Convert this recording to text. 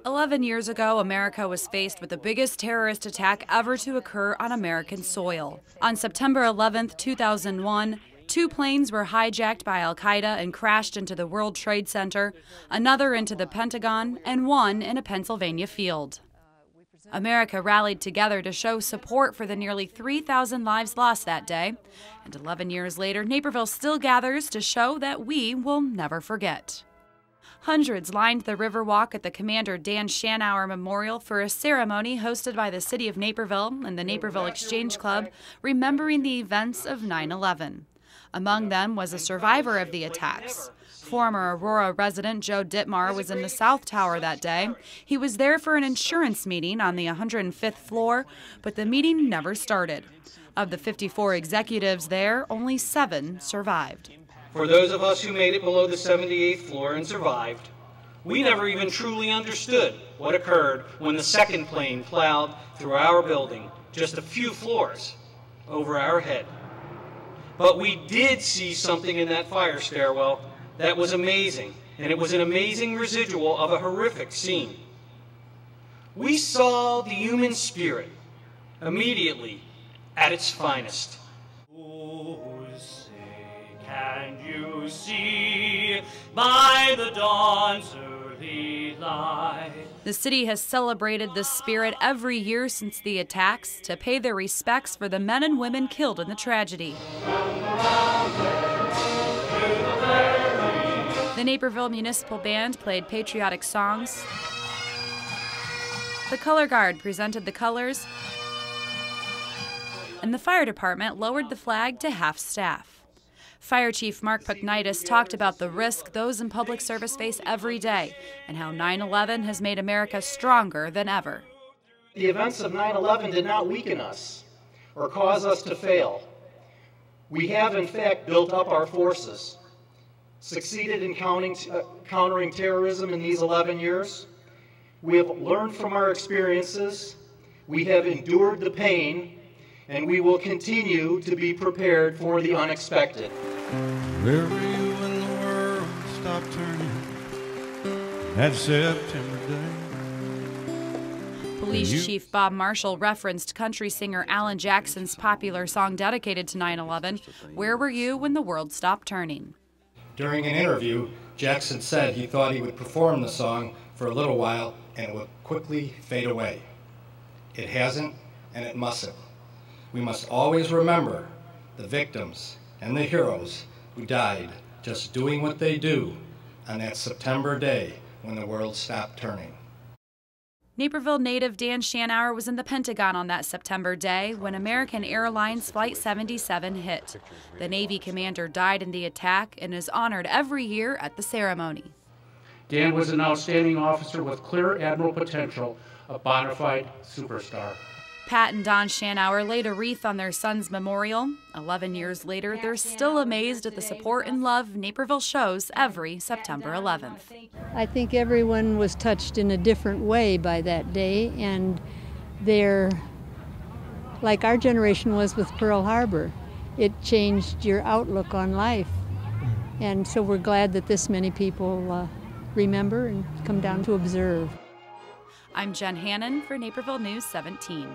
11 years ago, America was faced with the biggest terrorist attack ever to occur on American soil. On September 11, 2001, 2 planes were hijacked by Al-Qaeda and crashed into the World Trade Center, another into the Pentagon, and one in a Pennsylvania field. America rallied together to show support for the nearly 3,000 lives lost that day. And 11 years later, Naperville still gathers to show that we will never forget. Hundreds lined the Riverwalk at the Commander Dan Schanauer Memorial for a ceremony hosted by the City of Naperville and the Naperville Exchange Club, remembering the events of 9/11. Among them was a survivor of the attacks. Former Aurora resident Joe Dittmar was in the South Tower that day. He was there for an insurance meeting on the 105th floor, but the meeting never started. Of the 54 executives there, only 7 survived. For those of us who made it below the 78th floor and survived, we never even truly understood what occurred when the second plane plowed through our building just a few floors over our head. But we did see something in that fire stairwell that was amazing, and it was an amazing residual of a horrific scene. We saw the human spirit immediately at its finest. Oh, say, can you see by the dawn's early light? The city has celebrated this spirit every year since the attacks to pay their respects for the men and women killed in the tragedy. The Naperville Municipal Band played patriotic songs. The Color Guard presented the colors. And the fire department lowered the flag to half staff. Fire Chief Mark Puknitis talked about the risk those in public service face every day and how 9/11 has made America stronger than ever. The events of 9/11 did not weaken us or cause us to fail. We have, in fact, built up our forces, succeeded in countering terrorism in these 11 years. We have learned from our experiences. We have endured the pain, and we will continue to be prepared for the unexpected. Where were you when the world stopped turning that September day? Police Chief Bob Marshall referenced country singer Alan Jackson's popular song dedicated to 9/11, "Where Were You When the World Stopped Turning?" During an interview, Jackson said he thought he would perform the song for a little while and it would quickly fade away. It hasn't, and it mustn't. We must always remember the victims and the heroes who died just doing what they do on that September day when the world stopped turning. Naperville native Dan Schanauer was in the Pentagon on that September day when American Airlines Flight 77 hit. The Navy commander died in the attack and is honored every year at the ceremony. Dan was an outstanding officer with clear admiral potential, a bona fide superstar. Pat and Don Schanauer laid a wreath on their son's memorial. 11 years later, they're still amazed at the support and love Naperville shows every September 11th. I think everyone was touched in a different way by that day, and they're like our generation was with Pearl Harbor. It changed your outlook on life. And so we're glad that this many people remember and come down to observe. I'm Jen Hannon for Naperville News 17.